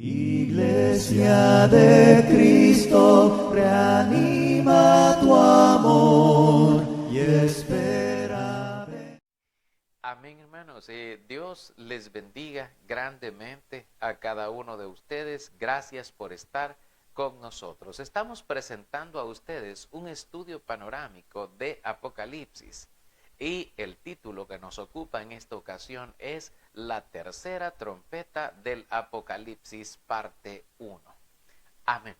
Iglesia de Cristo, reanima tu amor y espera. Amén, hermanos. Dios les bendiga grandemente a cada uno de ustedes. Gracias por estar con nosotros. Estamos presentando a ustedes un estudio panorámico de Apocalipsis. Y el título que nos ocupa en esta ocasión es La tercera trompeta del Apocalipsis, parte 1. Amén.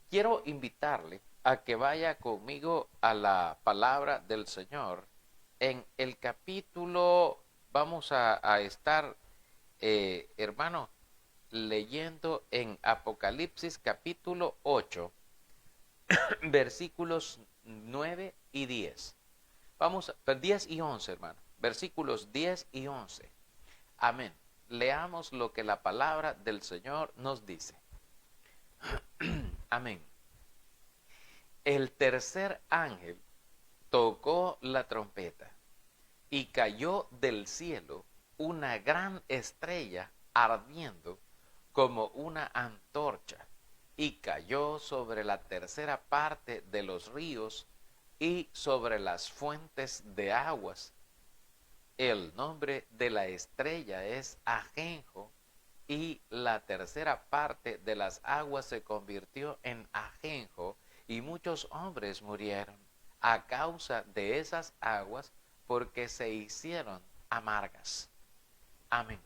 Quiero invitarle a que vaya conmigo a la palabra del Señor. En el capítulo, vamos a estar, hermano, leyendo en Apocalipsis capítulo 8, versículos 9 y 10. Vamos, 10 y 11, hermano. Versículos 10 y 11. Amén. Leamos lo que la palabra del Señor nos dice. Amén. El tercer ángel tocó la trompeta y cayó del cielo una gran estrella ardiendo como una antorcha y cayó sobre la tercera parte de los ríos y sobre las fuentes de aguas. El nombre de la estrella es Ajenjo, y la tercera parte de las aguas se convirtió en ajenjo, y muchos hombres murieron a causa de esas aguas, porque se hicieron amargas. Amén.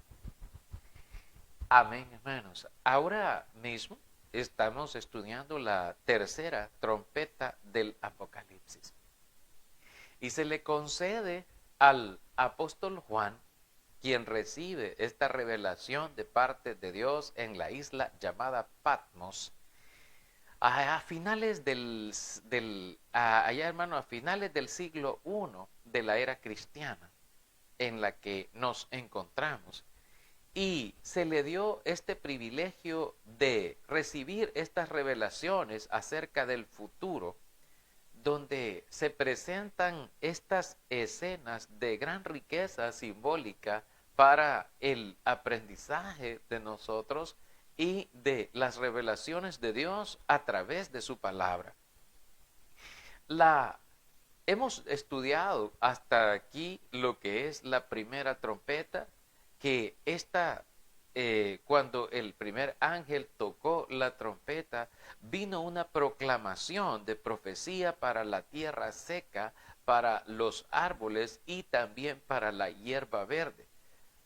Amén, hermanos. Ahora mismo estamos estudiando la tercera trompeta del Apocalipsis. Y se le concede al apóstol Juan, quien recibe esta revelación de parte de Dios en la isla llamada Patmos, a finales a finales del siglo I de la era cristiana en la que nos encontramos. Y se le dio este privilegio de recibir estas revelaciones acerca del futuro, donde se presentan estas escenas de gran riqueza simbólica para el aprendizaje de nosotros y de las revelaciones de Dios a través de su palabra. Hemos estudiado hasta aquí lo que es la primera trompeta, que cuando el primer ángel tocó la trompeta, vino una proclamación de profecía para la tierra seca, para los árboles y también para la hierba verde.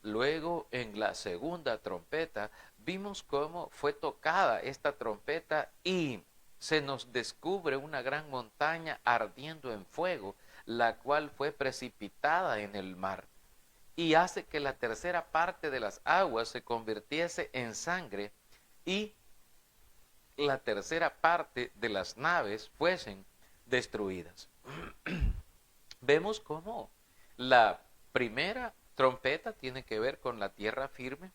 Luego, en la segunda trompeta, vimos cómo fue tocada esta trompeta y se nos descubre una gran montaña ardiendo en fuego, la cual fue precipitada en el mar, y hace que la tercera parte de las aguas se convirtiese en sangre y la tercera parte de las naves fuesen destruidas. Vemos cómo la primera trompeta tiene que ver con la tierra firme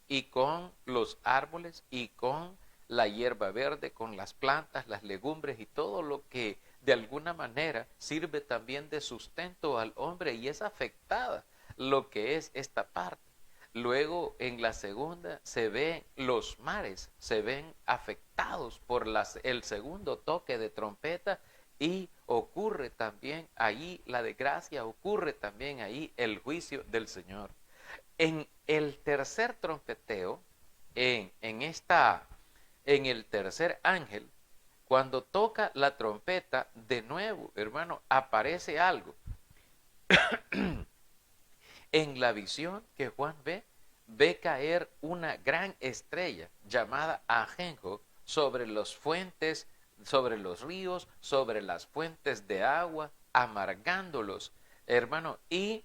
y con los árboles y con la hierba verde, con las plantas, las legumbres y todo lo que de alguna manera sirve también de sustento al hombre, y es afectada lo que es esta parte. Luego en la segunda se ven los mares, se ven afectados por el segundo toque de trompeta, y ocurre también ahí la desgracia, ocurre también ahí el juicio del Señor. En el tercer trompeteo, en el tercer ángel, cuando toca la trompeta, de nuevo, hermano, aparece algo. En la visión que Juan ve caer una gran estrella llamada Ajenjo sobre los fuentes, sobre los ríos, sobre las fuentes de agua, amargándolos, hermano, y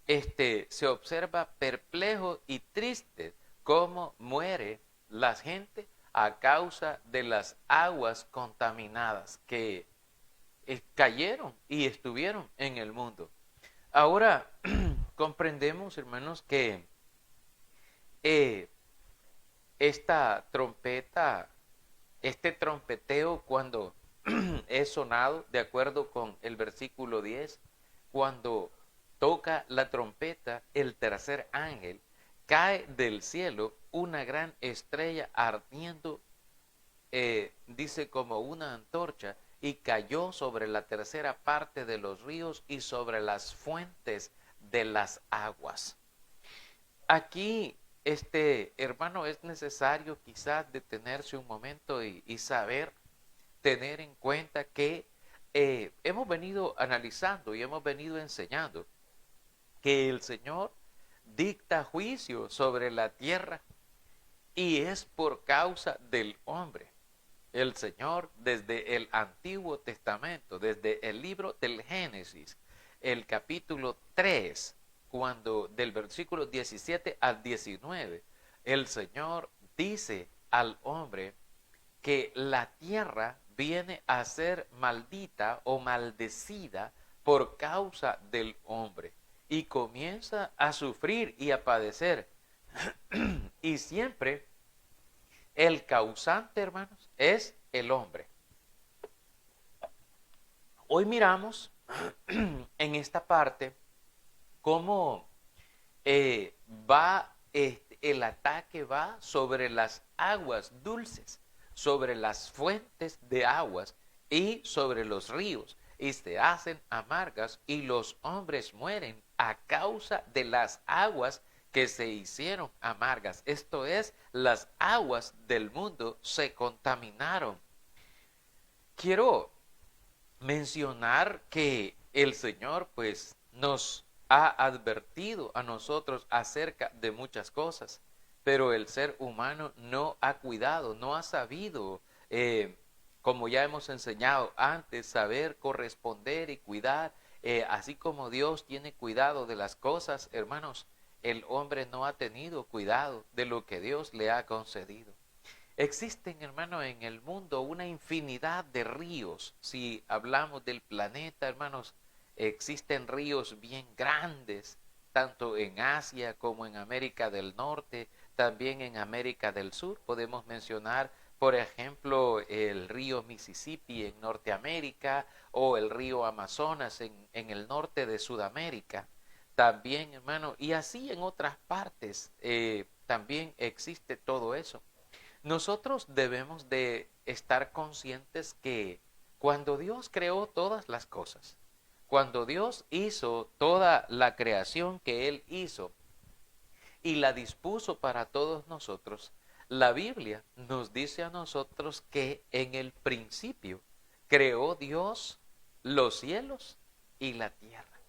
se observa perplejo y triste cómo muere la gente a causa de las aguas contaminadas que cayeron y estuvieron en el mundo. Ahora comprendemos, hermanos, que esta trompeta, este trompeteo, cuando es sonado, de acuerdo con el versículo 10, cuando toca la trompeta el tercer ángel, cae del cielo una gran estrella ardiendo, dice como una antorcha, y cayó sobre la tercera parte de los ríos y sobre las fuentes de las aguas. Aquí, hermano, es necesario quizás detenerse un momento y saber, tener en cuenta que hemos venido analizando y hemos venido enseñando que el Señor dicta juicio sobre la tierra y es por causa del hombre. El Señor desde el Antiguo Testamento, desde el libro del Génesis, el capítulo 3, cuando del versículo 17 al 19, el Señor dice al hombre que la tierra viene a ser maldita o maldecida por causa del hombre y comienza a sufrir y a padecer. Y siempre el causante, hermanos, es el hombre. Hoy miramos en esta parte cómo el ataque va sobre las aguas dulces, sobre las fuentes de aguas y sobre los ríos, y se hacen amargas y los hombres mueren a causa de las aguas que se hicieron amargas. Esto es, las aguas del mundo se contaminaron. Quiero mencionar que el Señor pues nos ha advertido a nosotros acerca de muchas cosas, pero el ser humano no ha cuidado, no ha sabido, como ya hemos enseñado antes, saber corresponder y cuidar, así como Dios tiene cuidado de las cosas, hermanos, el hombre no ha tenido cuidado de lo que Dios le ha concedido. Existen, hermano, en el mundo una infinidad de ríos. Si hablamos del planeta, hermanos, existen ríos bien grandes, tanto en Asia como en América del Norte, también en América del Sur. Podemos mencionar, por ejemplo, el río Mississippi en Norteamérica o el río Amazonas en el norte de Sudamérica. También, hermano, y así en otras partes también existe todo eso. Nosotros debemos de estar conscientes que cuando Dios creó todas las cosas, cuando Dios hizo toda la creación que Él hizo y la dispuso para todos nosotros, la Biblia nos dice a nosotros que en el principio creó Dios los cielos y la tierra,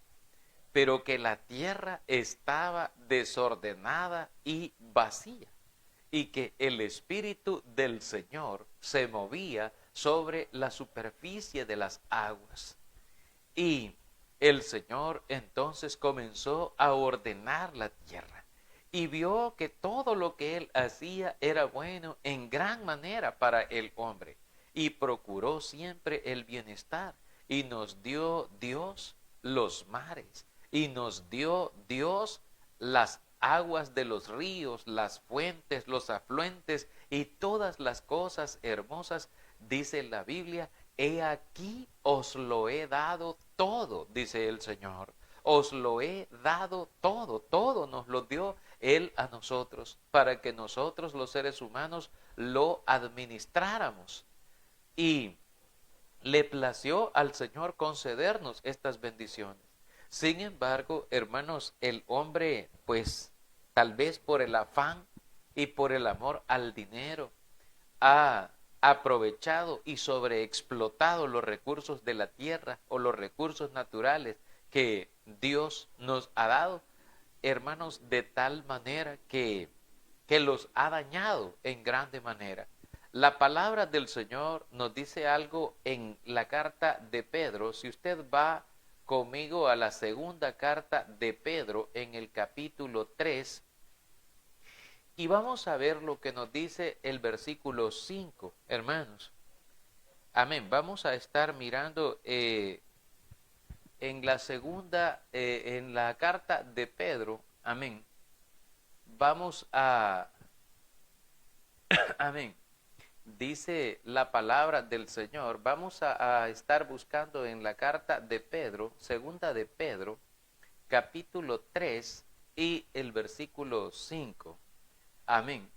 pero que la tierra estaba desordenada y vacía y que el Espíritu del Señor se movía sobre la superficie de las aguas. Y el Señor entonces comenzó a ordenar la tierra y vio que todo lo que él hacía era bueno en gran manera para el hombre y procuró siempre el bienestar y nos dio Dios los mares y nos dio Dios las aguas de los ríos, las fuentes, los afluentes y todas las cosas hermosas, dice la Biblia, he aquí os lo he dado todo, dice el Señor. Os lo he dado todo, todo nos lo dio Él a nosotros, para que nosotros los seres humanos lo administráramos. Y le plació al Señor concedernos estas bendiciones. Sin embargo, hermanos, el hombre, pues, tal vez por el afán y por el amor al dinero, ha aprovechado y sobreexplotado los recursos de la tierra o los recursos naturales que Dios nos ha dado, hermanos, de tal manera que los ha dañado en grande manera. La palabra del Señor nos dice algo en la carta de Pedro. Si usted va conmigo a la segunda carta de Pedro en el capítulo 3, y vamos a ver lo que nos dice el versículo 5, hermanos. Amén. Vamos a estar mirando en la segunda, en la carta de Pedro. Amén. Vamos a... Amén. Dice la palabra del Señor. Vamos a estar buscando en la carta de Pedro, segunda de Pedro, capítulo 3, y el versículo 5. Amén.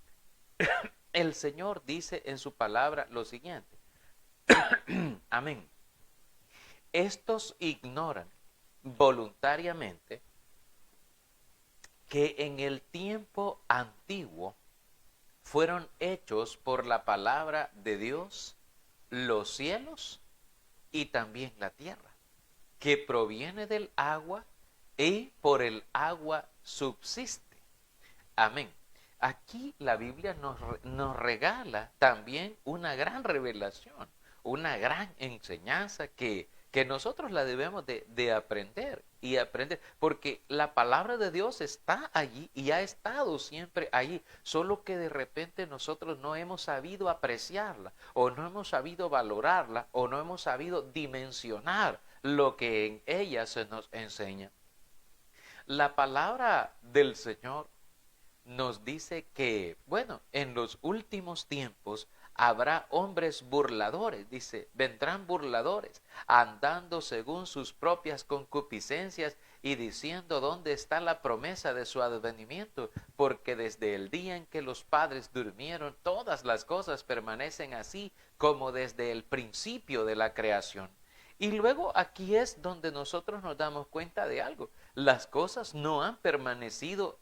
El Señor dice en su palabra lo siguiente. Amén. Estos ignoran voluntariamente que en el tiempo antiguo fueron hechos por la palabra de Dios los cielos y también la tierra, que proviene del agua y por el agua subsiste. Amén. Aquí la Biblia nos regala también una gran revelación, una gran enseñanza que nosotros la debemos de aprender y aprender, porque la palabra de Dios está allí y ha estado siempre allí, solo que de repente nosotros no hemos sabido apreciarla o no hemos sabido valorarla o no hemos sabido dimensionar lo que en ella se nos enseña. La palabra del Señor nos dice que, bueno, en los últimos tiempos habrá hombres burladores, dice, vendrán burladores, andando según sus propias concupiscencias y diciendo dónde está la promesa de su advenimiento, porque desde el día en que los padres durmieron, todas las cosas permanecen así como desde el principio de la creación. Y luego aquí es donde nosotros nos damos cuenta de algo. Las cosas no han permanecido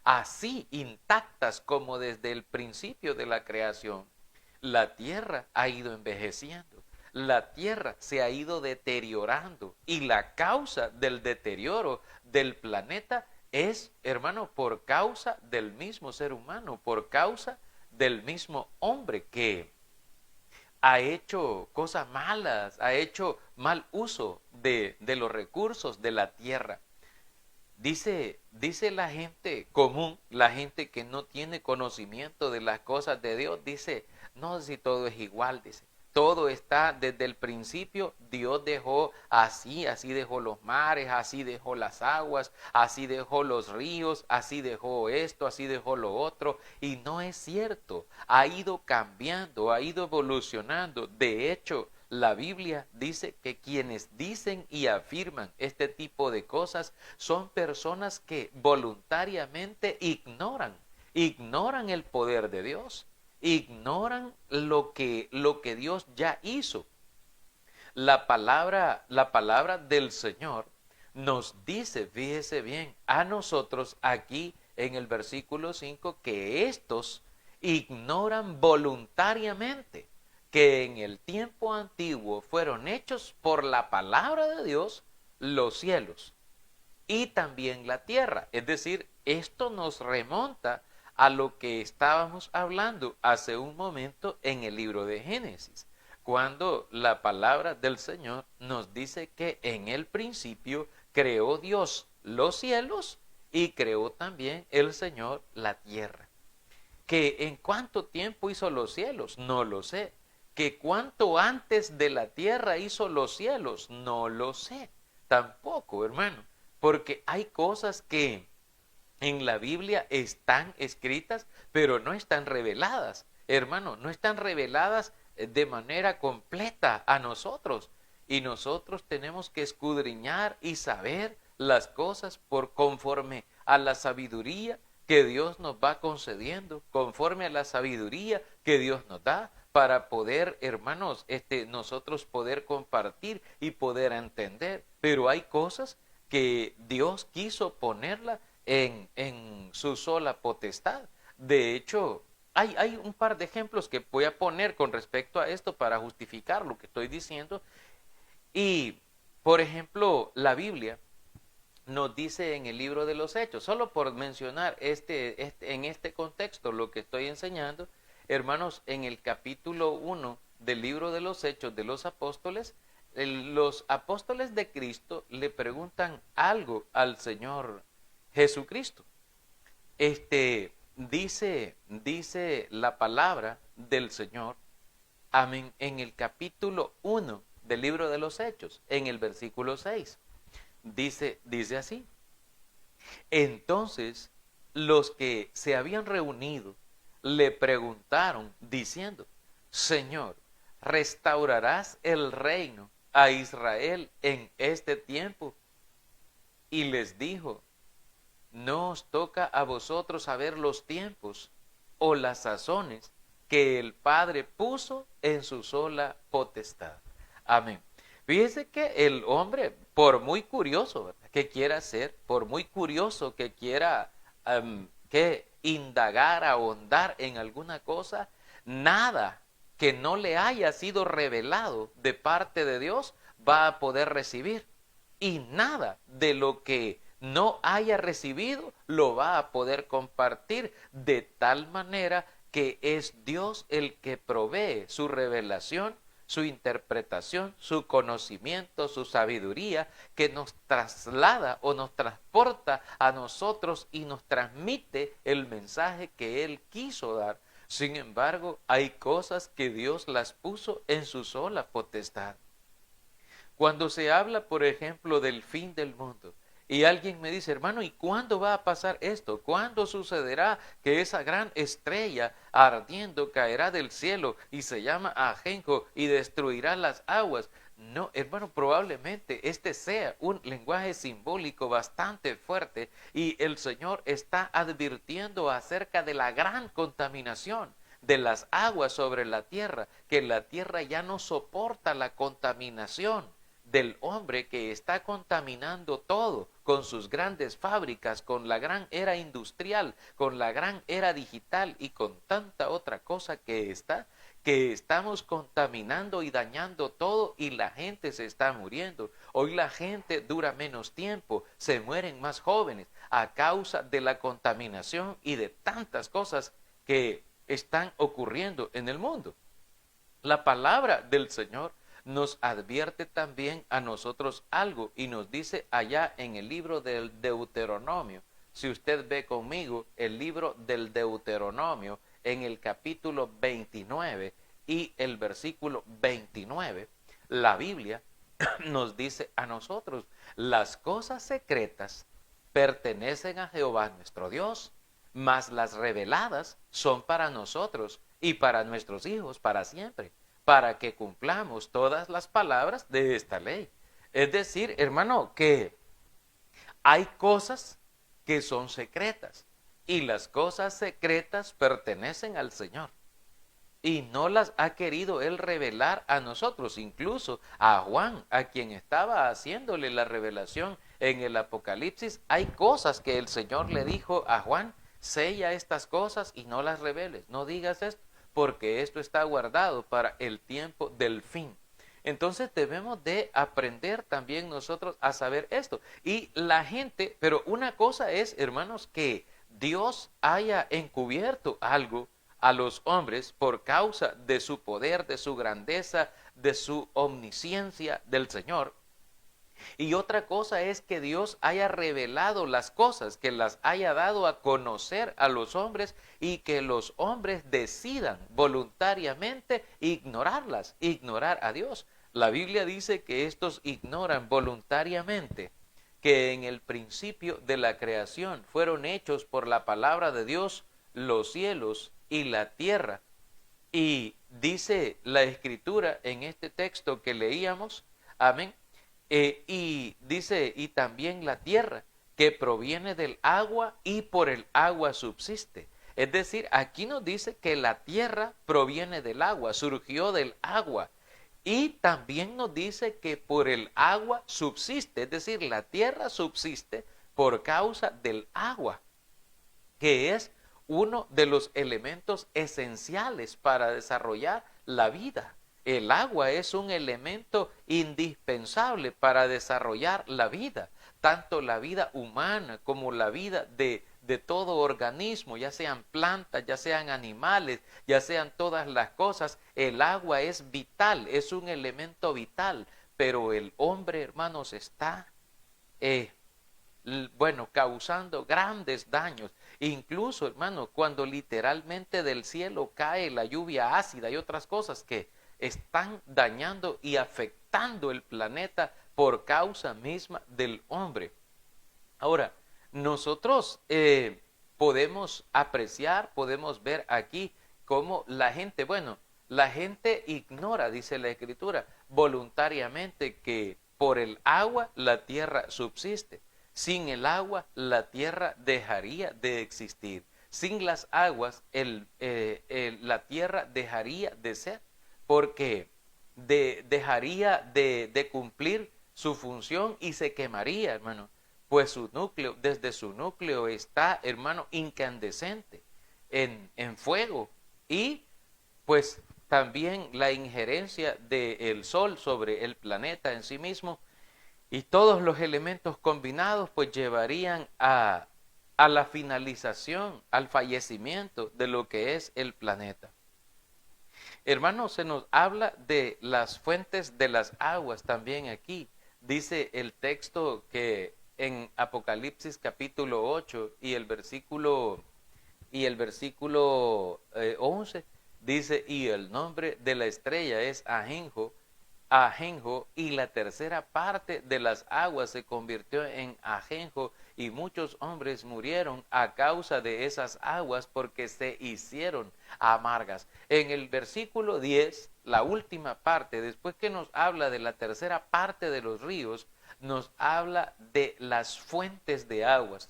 así intactas como desde el principio de la creación. La tierra ha ido envejeciendo, la tierra se ha ido deteriorando y la causa del deterioro del planeta es, hermano, por causa del mismo ser humano, por causa del mismo hombre que ha hecho cosas malas, ha hecho mal uso de los recursos de la tierra. Dice la gente común, la gente que no tiene conocimiento de las cosas de Dios, dice, no, si todo es igual, dice, todo está desde el principio, Dios dejó así, así dejó los mares, así dejó las aguas, así dejó los ríos, así dejó esto, así dejó lo otro, y no es cierto, ha ido cambiando, ha ido evolucionando, de hecho, la Biblia dice que quienes dicen y afirman este tipo de cosas son personas que voluntariamente ignoran el poder de Dios, ignoran lo que Dios ya hizo. La palabra del Señor nos dice, fíjese bien, a nosotros aquí en el versículo 5, que estos ignoran voluntariamente que en el tiempo antiguo fueron hechos por la palabra de Dios los cielos y también la tierra. Es decir, esto nos remonta a lo que estábamos hablando hace un momento en el libro de Génesis, cuando la palabra del Señor nos dice que en el principio creó Dios los cielos y creó también el Señor la tierra. ¿Que en cuánto tiempo hizo los cielos? No lo sé. ¿Que cuánto antes de la tierra hizo los cielos? No lo sé. Tampoco, hermano. Porque hay cosas que en la Biblia están escritas, pero no están reveladas. Hermano, no están reveladas de manera completa a nosotros. Y nosotros tenemos que escudriñar y saber las cosas por conforme a la sabiduría que Dios nos va concediendo, conforme a la sabiduría que Dios nos da, para poder, hermanos, nosotros poder compartir y poder entender. Pero hay cosas que Dios quiso ponerla en su sola potestad. De hecho, hay un par de ejemplos que voy a poner con respecto a esto para justificar lo que estoy diciendo. Y, por ejemplo, la Biblia nos dice en el libro de los Hechos, solo por mencionar en este contexto lo que estoy enseñando, hermanos, en el capítulo 1 del libro de los Hechos de los Apóstoles, los apóstoles de Cristo le preguntan algo al Señor Jesucristo. Dice la palabra del Señor, amén, en el capítulo 1 del libro de los Hechos, en el versículo 6. Dice así: entonces los que se habían reunido le preguntaron diciendo, Señor, ¿restaurarás el reino a Israel en este tiempo? Y les dijo, no os toca a vosotros saber los tiempos o las sazones que el Padre puso en su sola potestad. Amén. Fíjese que el hombre, por muy curioso, ¿verdad?, que quiera ser, por muy curioso que quiera que indagar, ahondar en alguna cosa, nada que no le haya sido revelado de parte de Dios va a poder recibir. Y nada de lo que no haya recibido lo va a poder compartir, de tal manera que es Dios el que provee su revelación, su interpretación, su conocimiento, su sabiduría, que nos traslada o nos transporta a nosotros y nos transmite el mensaje que Él quiso dar. Sin embargo, hay cosas que Dios las puso en su sola potestad. Cuando se habla, por ejemplo, del fin del mundo, y alguien me dice, hermano, ¿y cuándo va a pasar esto? ¿Cuándo sucederá que esa gran estrella ardiendo caerá del cielo y se llama Ajenjo y destruirá las aguas? No, hermano, probablemente este sea un lenguaje simbólico bastante fuerte y el Señor está advirtiendo acerca de la gran contaminación de las aguas sobre la tierra, que la tierra ya no soporta la contaminación del hombre que está contaminando todo con sus grandes fábricas, con la gran era industrial, con la gran era digital y con tanta otra cosa que estamos contaminando y dañando todo y la gente se está muriendo. Hoy la gente dura menos tiempo, se mueren más jóvenes a causa de la contaminación y de tantas cosas que están ocurriendo en el mundo. La palabra del Señor nos advierte también a nosotros algo y nos dice allá en el libro del Deuteronomio. Si usted ve conmigo el libro del Deuteronomio en el capítulo 29 y el versículo 29, la Biblia nos dice a nosotros, las cosas secretas pertenecen a Jehová nuestro Dios, mas las reveladas son para nosotros y para nuestros hijos para siempre, para que cumplamos todas las palabras de esta ley. Es decir, hermano, que hay cosas que son secretas y las cosas secretas pertenecen al Señor. Y no las ha querido Él revelar a nosotros, incluso a Juan, a quien estaba haciéndole la revelación en el Apocalipsis. Hay cosas que el Señor le dijo a Juan, sella estas cosas y no las reveles, no digas esto, porque esto está guardado para el tiempo del fin. Entonces debemos de aprender también nosotros a saber esto. Y la gente, pero una cosa es, hermanos, que Dios haya encubierto algo a los hombres por causa de su poder, de su grandeza, de su omnisciencia del Señor. Y otra cosa es que Dios haya revelado las cosas, que las haya dado a conocer a los hombres y que los hombres decidan voluntariamente ignorarlas, ignorar a Dios. La Biblia dice que estos ignoran voluntariamente, que en el principio de la creación fueron hechos por la palabra de Dios los cielos y la tierra. Y dice la Escritura en este texto que leíamos, amén, y dice, y también la tierra, que proviene del agua y por el agua subsiste. Es decir, aquí nos dice que la tierra proviene del agua, surgió del agua. Y también nos dice que por el agua subsiste, es decir, la tierra subsiste por causa del agua, que es uno de los elementos esenciales para desarrollar la vida. El agua es un elemento indispensable para desarrollar la vida, tanto la vida humana como la vida de todo organismo, ya sean plantas, ya sean animales, ya sean todas las cosas. El agua es vital, es un elemento vital, pero el hombre, hermanos, está causando grandes daños. Incluso, hermano, cuando literalmente del cielo cae la lluvia ácida y otras cosas que están dañando y afectando el planeta por causa misma del hombre. Ahora, nosotros podemos apreciar, podemos ver aquí cómo la gente, la gente ignora, dice la Escritura, voluntariamente que por el agua la tierra subsiste. Sin el agua, la tierra dejaría de existir. Sin las aguas, la tierra dejaría de ser, porque dejaría de cumplir su función y se quemaría, hermano. Pues su núcleo, desde su núcleo está, hermano, incandescente, en fuego. Y pues también la injerencia del sol sobre el planeta en sí mismo y todos los elementos combinados pues llevarían a la finalización, al fallecimiento de lo que es el planeta. Hermanos, se nos habla de las fuentes de las aguas también aquí. Dice el texto que en Apocalipsis capítulo 8 y el versículo 11 dice, y el nombre de la estrella es Ajenjo, y la tercera parte de las aguas se convirtió en ajenjo, y muchos hombres murieron a causa de esas aguas porque se hicieron amargas. En el versículo 10, la última parte, después que nos habla de la tercera parte de los ríos, nos habla de las fuentes de aguas.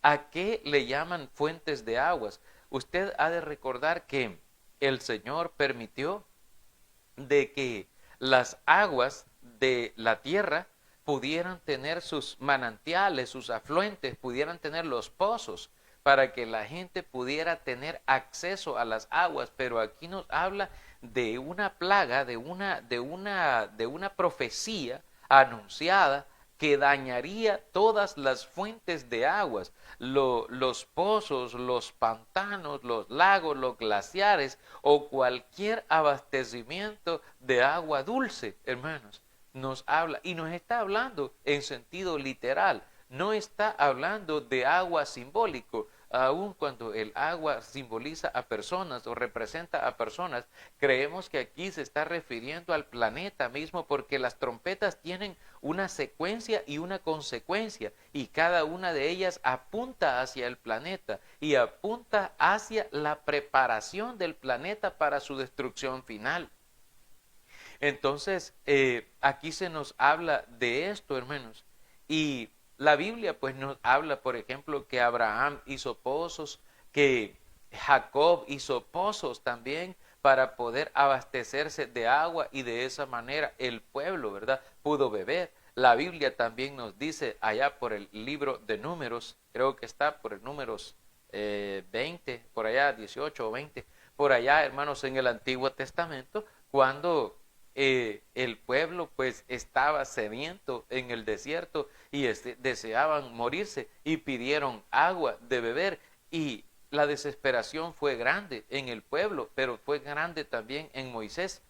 ¿A qué le llaman fuentes de aguas? Usted ha de recordar que el Señor permitió de que las aguas de la tierra pudieran tener sus manantiales, sus afluentes, pudieran tener los pozos para que la gente pudiera tener acceso a las aguas, pero aquí nos habla de una plaga, de una profecía anunciada que dañaría todas las fuentes de aguas, los pozos, los pantanos, los lagos, los glaciares o cualquier abastecimiento de agua dulce, hermanos. Nos habla y nos está hablando en sentido literal, no está hablando de agua simbólico. Aun cuando el agua simboliza a personas o representa a personas, creemos que aquí se está refiriendo al planeta mismo porque las trompetas tienen una secuencia y una consecuencia y cada una de ellas apunta hacia el planeta y apunta hacia la preparación del planeta para su destrucción final. Entonces, aquí se nos habla de esto, hermanos, y la Biblia pues nos habla, por ejemplo, que Abraham hizo pozos, que Jacob hizo pozos también para poder abastecerse de agua y de esa manera el pueblo, ¿verdad?, pudo beber. La Biblia también nos dice allá por el libro de Números, creo que está por el Números 20, por allá 18 o 20, por allá, hermanos, en el Antiguo Testamento, cuando el pueblo pues estaba sediento en el desierto y deseaban morirse y pidieron agua de beber y la desesperación fue grande en el pueblo, pero fue grande también en Moisés,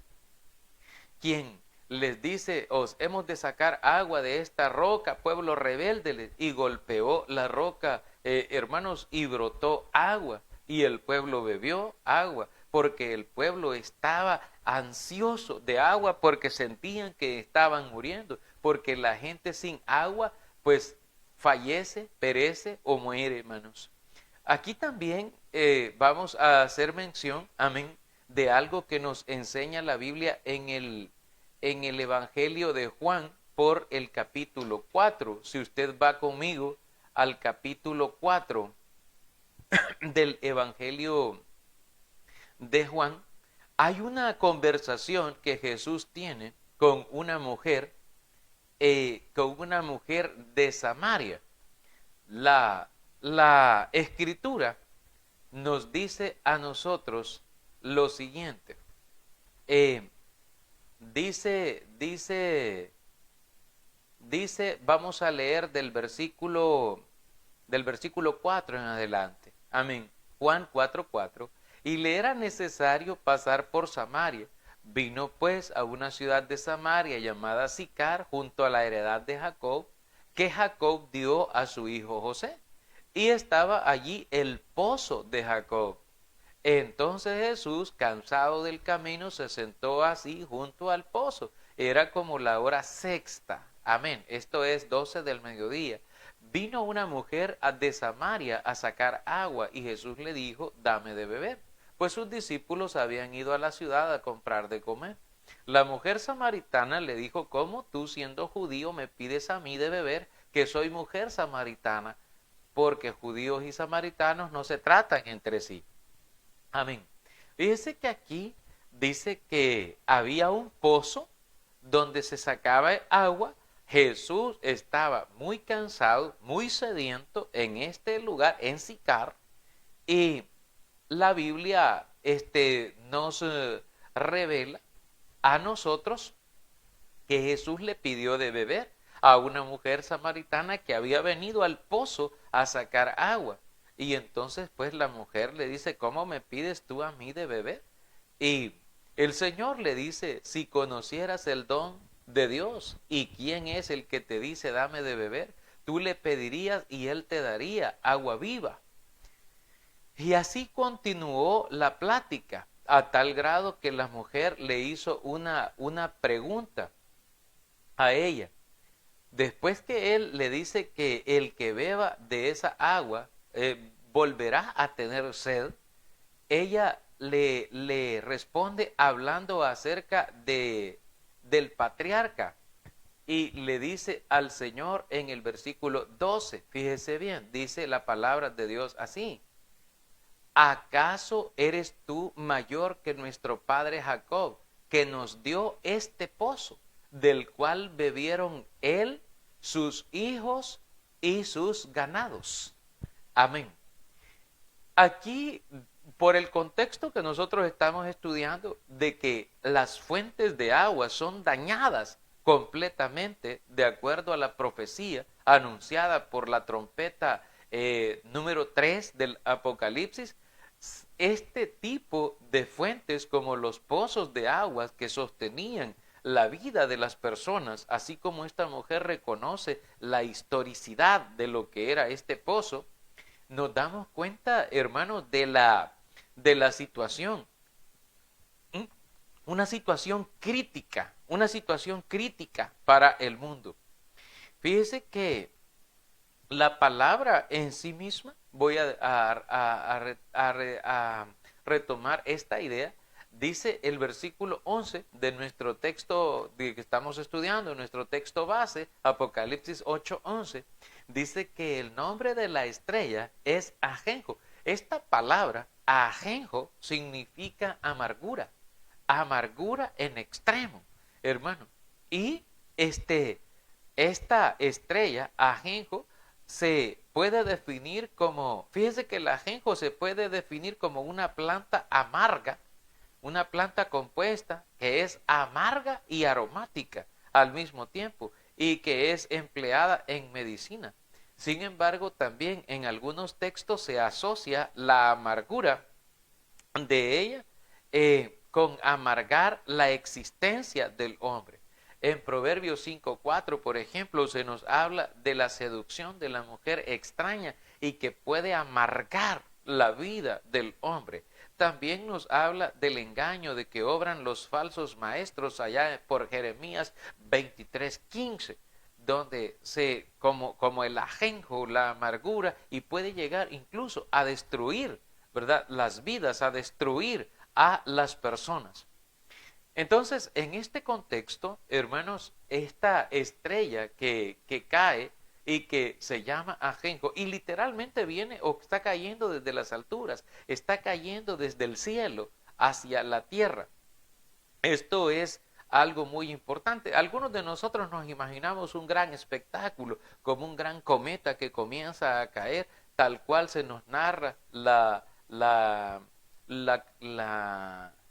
quien les dice, os hemos de sacar agua de esta roca, pueblo rebelde, y golpeó la roca, hermanos, y brotó agua, y el pueblo bebió agua, porque el pueblo estaba ansioso de agua, porque sentían que estaban muriendo, porque la gente sin agua, pues fallece, perece o muere, hermanos. Aquí también vamos a hacer mención, amén, de algo que nos enseña la Biblia en el Evangelio de Juan por el capítulo 4. Si usted va conmigo al capítulo 4 del Evangelio de Juan, hay una conversación que Jesús tiene con una mujer de Samaria. La Escritura nos dice a nosotros lo siguiente. Dice, vamos a leer del versículo 4 en adelante. Amén. Juan 4:4. Y le era necesario pasar por Samaria. Vino pues a una ciudad de Samaria llamada Sicar, junto a la heredad de Jacob, que Jacob dio a su hijo José. Y estaba allí el pozo de Jacob. Entonces Jesús, cansado del camino, se sentó así junto al pozo. Era como la hora sexta. Amén. Esto es 12 del mediodía. Vino una mujer de Samaria a sacar agua y Jesús le dijo, dame de beber. Pues sus discípulos habían ido a la ciudad a comprar de comer. La mujer samaritana le dijo, ¿cómo tú siendo judío me pides a mí de beber que soy mujer samaritana, porque judíos y samaritanos no se tratan entre sí. Amén. Fíjese que aquí dice que había un pozo donde se sacaba agua. Jesús estaba muy cansado, muy sediento en este lugar, en Sicar, y la Biblia nos revela a nosotros que Jesús le pidió de beber a una mujer samaritana que había venido al pozo a sacar agua. Y entonces pues la mujer le dice, ¿cómo me pides tú a mí de beber? Y el Señor le dice, si conocieras el don de Dios y quién es el que te dice dame de beber, tú le pedirías y él te daría agua viva. Y así continuó la plática, a tal grado que la mujer le hizo una pregunta a ella. Después que él le dice que el que beba de esa agua volverá a tener sed, ella le responde hablando acerca del patriarca y le dice al Señor en el versículo 12, fíjese bien, dice la palabra de Dios así: ¿acaso eres tú mayor que nuestro padre Jacob, que nos dio este pozo, del cual bebieron él, sus hijos y sus ganados? Amén. Aquí, por el contexto que nosotros estamos estudiando, de que las fuentes de agua son dañadas completamente, de acuerdo a la profecía anunciada por la trompeta número 3 del Apocalipsis, este tipo de fuentes, como los pozos de aguas que sostenían la vida de las personas, así como esta mujer reconoce la historicidad de lo que era este pozo, nos damos cuenta, hermanos, de la situación. Una situación crítica para el mundo. Fíjese que la palabra en sí misma, voy a retomar esta idea, dice el versículo 11 de nuestro texto que estamos estudiando, nuestro texto base, Apocalipsis 8:11, dice que el nombre de la estrella es ajenjo. Esta palabra, ajenjo, significa amargura, amargura en extremo, hermano. Y esta estrella, ajenjo, se puede definir como, fíjese que el ajenjo se puede definir como una planta amarga, una planta compuesta que es amarga y aromática al mismo tiempo y que es empleada en medicina. Sin embargo, también en algunos textos se asocia la amargura de ella con amargar la existencia del hombre. En Proverbios 5:4, por ejemplo, se nos habla de la seducción de la mujer extraña y que puede amargar la vida del hombre. También nos habla del engaño de que obran los falsos maestros allá por Jeremías 23:15, donde como el ajenjo, la amargura, y puede llegar incluso a destruir, ¿verdad?, las vidas, a destruir a las personas. Entonces, en este contexto, hermanos, esta estrella que cae y que se llama ajenjo, y literalmente viene o está cayendo desde las alturas, está cayendo desde el cielo hacia la tierra. Esto es algo muy importante. Algunos de nosotros nos imaginamos un gran espectáculo, como un gran cometa que comienza a caer, tal cual se nos narra la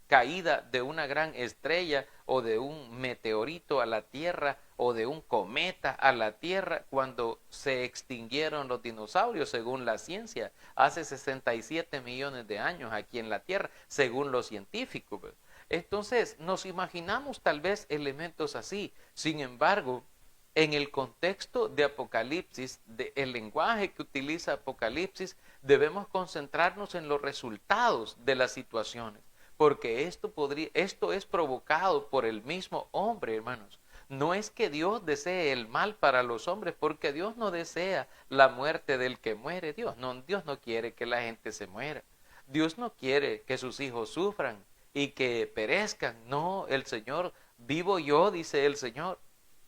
caída de una gran estrella o de un meteorito a la Tierra o de un cometa a la Tierra cuando se extinguieron los dinosaurios, según la ciencia, hace 67 millones de años aquí en la Tierra, según los científicos. Entonces nos imaginamos tal vez elementos así. Sin embargo, en el contexto de Apocalipsis, el lenguaje que utiliza Apocalipsis, debemos concentrarnos en los resultados de las situaciones, porque esto es provocado por el mismo hombre, hermanos. No es que Dios desee el mal para los hombres, porque Dios no desea la muerte del que muere. Dios no quiere que la gente se muera. Dios no quiere que sus hijos sufran y que perezcan. No, el Señor, vivo yo, dice el Señor,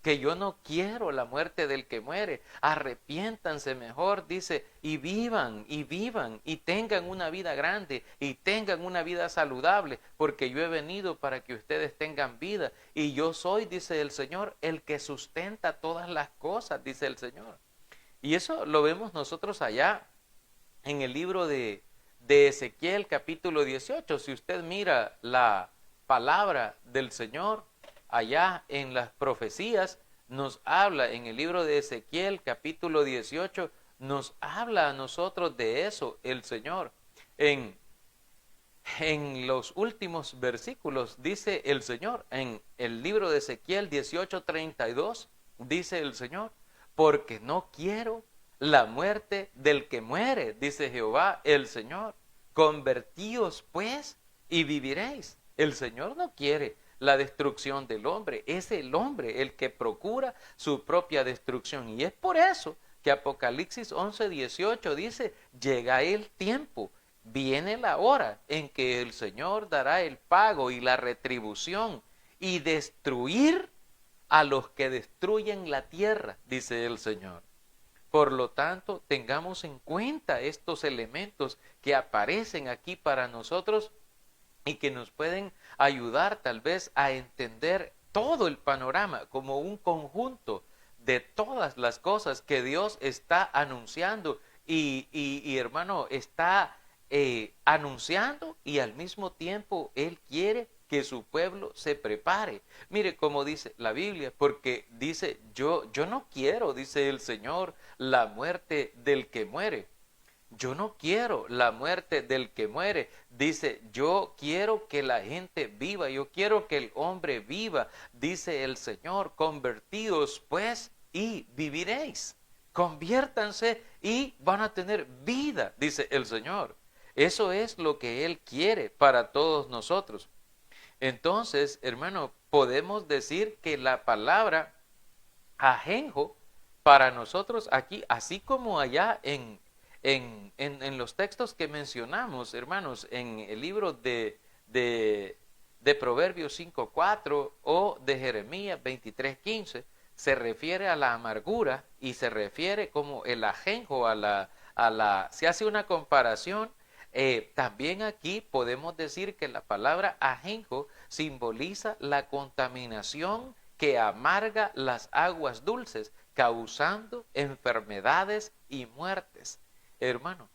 que yo no quiero la muerte del que muere. Arrepiéntanse mejor, dice, y vivan, y tengan una vida grande, y tengan una vida saludable, porque yo he venido para que ustedes tengan vida, y yo soy, dice el Señor, el que sustenta todas las cosas, dice el Señor. Y eso lo vemos nosotros allá en el libro de Ezequiel capítulo 18. Si usted mira la palabra del Señor allá en las profecías, nos habla en el libro de Ezequiel capítulo 18, nos habla a nosotros de eso el Señor. En los últimos versículos dice el Señor, en el libro de Ezequiel 18:32, dice el Señor, porque no quiero la muerte del que muere, dice Jehová el Señor. Convertíos pues y viviréis. El Señor no quiere la destrucción del hombre, es el hombre el que procura su propia destrucción. Y es por eso que Apocalipsis 11:18 dice, llega el tiempo, viene la hora en que el Señor dará el pago y la retribución y destruir a los que destruyen la tierra, dice el Señor. Por lo tanto, tengamos en cuenta estos elementos que aparecen aquí para nosotros y que nos pueden ayudar tal vez a entender todo el panorama como un conjunto de todas las cosas que Dios está anunciando y hermano, está anunciando, y al mismo tiempo Él quiere que su pueblo se prepare. Mire cómo dice la Biblia, porque dice, yo no quiero, dice el Señor, la muerte del que muere. Yo no quiero la muerte del que muere. Dice, yo quiero que la gente viva, yo quiero que el hombre viva, dice el Señor. Convertíos pues y viviréis. Conviértanse y van a tener vida, dice el Señor. Eso es lo que Él quiere para todos nosotros. Entonces, hermano, podemos decir que la palabra ajenjo para nosotros aquí, así como allá en los textos que mencionamos, hermanos, en el libro de Proverbios 5:4 o de Jeremías 23:15, se refiere a la amargura y se refiere como el ajenjo se hace una comparación. También aquí podemos decir que la palabra ajenjo simboliza la contaminación que amarga las aguas dulces, causando enfermedades y muertes. Hermano,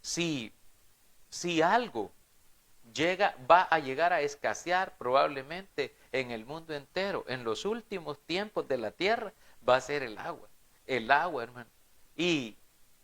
si algo va a llegar a escasear probablemente en el mundo entero, en los últimos tiempos de la tierra, va a ser el agua. El agua, hermano. Y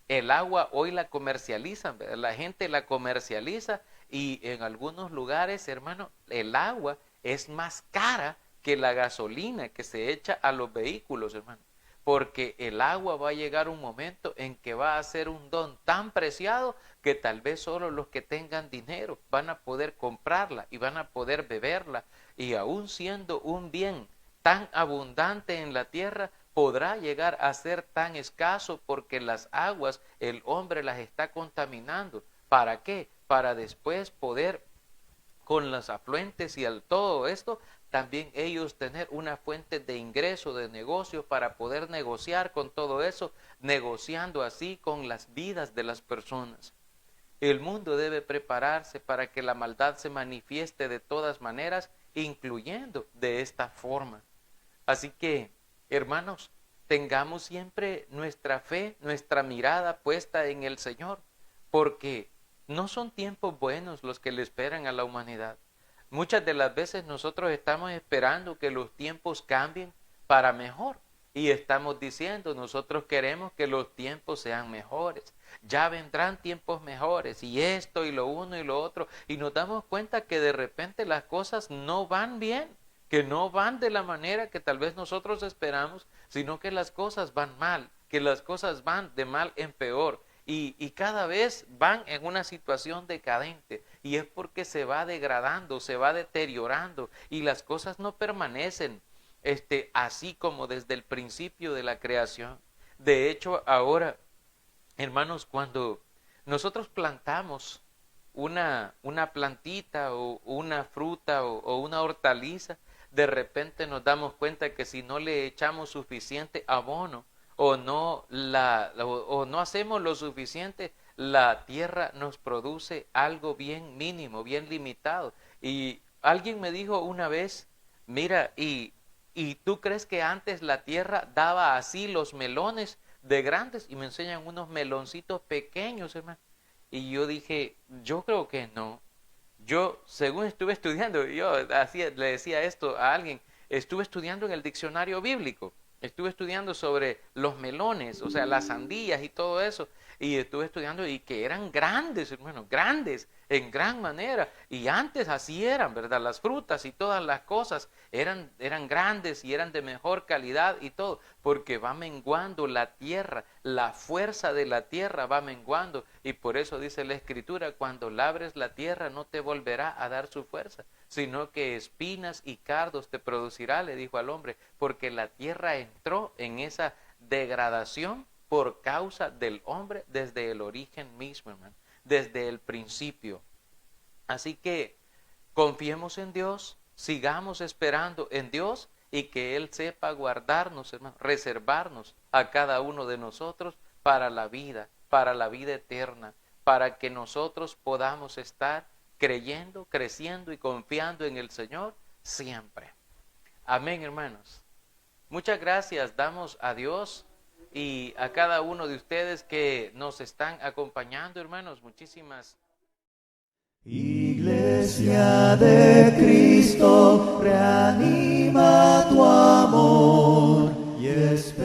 el agua hoy la comercializan, ¿verdad? La gente la comercializa y en algunos lugares, hermano, el agua es más cara que la gasolina que se echa a los vehículos, hermano. Porque el agua va a llegar un momento en que va a ser un don tan preciado que tal vez solo los que tengan dinero van a poder comprarla y van a poder beberla. Y aún siendo un bien tan abundante en la tierra, podrá llegar a ser tan escaso porque las aguas el hombre las está contaminando. ¿Para qué? Para después poder, con los afluentes y todo esto, también ellos tener una fuente de ingreso, de negocio, para poder negociar con todo eso, negociando así con las vidas de las personas. El mundo debe prepararse para que la maldad se manifieste de todas maneras, incluyendo de esta forma. Así que, hermanos, tengamos siempre nuestra fe, nuestra mirada puesta en el Señor, porque no son tiempos buenos los que le esperan a la humanidad. Muchas de las veces nosotros estamos esperando que los tiempos cambien para mejor y estamos diciendo, nosotros queremos que los tiempos sean mejores. Ya vendrán tiempos mejores y esto y lo uno y lo otro, y nos damos cuenta que de repente las cosas no van bien, que no van de la manera que tal vez nosotros esperamos, sino que las cosas van mal, que las cosas van de mal en peor. Y cada vez van en una situación decadente, y es porque se va degradando, se va deteriorando y las cosas no permanecen así como desde el principio de la creación. De hecho, ahora, hermanos, cuando nosotros plantamos una plantita o una fruta o una hortaliza, de repente nos damos cuenta que si no le echamos suficiente abono o no hacemos lo suficiente, la tierra nos produce algo bien mínimo, bien limitado. Y alguien me dijo una vez, mira, ¿y tú crees que antes la tierra daba así los melones de grandes? Y me enseñan unos meloncitos pequeños, hermano. Y yo dije, yo creo que no. Yo, según estuve estudiando, le decía esto a alguien, estuve estudiando en el diccionario bíblico, estuve estudiando sobre los melones, o sea, las sandías y todo eso, y estuve estudiando y que eran grandes, hermano, grandes, en gran manera, y antes así eran, ¿verdad? Las frutas y todas las cosas eran grandes y eran de mejor calidad y todo, porque va menguando la tierra, la fuerza de la tierra va menguando, y por eso dice la Escritura, cuando labres la tierra no te volverá a dar su fuerza, sino que espinas y cardos te producirá, le dijo al hombre, porque la tierra entró en esa degradación por causa del hombre desde el origen mismo, hermano, desde el principio. Así que confiemos en Dios, sigamos esperando en Dios y que Él sepa guardarnos, hermano, reservarnos a cada uno de nosotros para la vida eterna, para que nosotros podamos estar creyendo, creciendo y confiando en el Señor siempre. Amén, hermanos. Muchas gracias damos a Dios y a cada uno de ustedes que nos están acompañando, hermanos. Muchísimas Iglesia de Cristo, reanima tu amor y espera.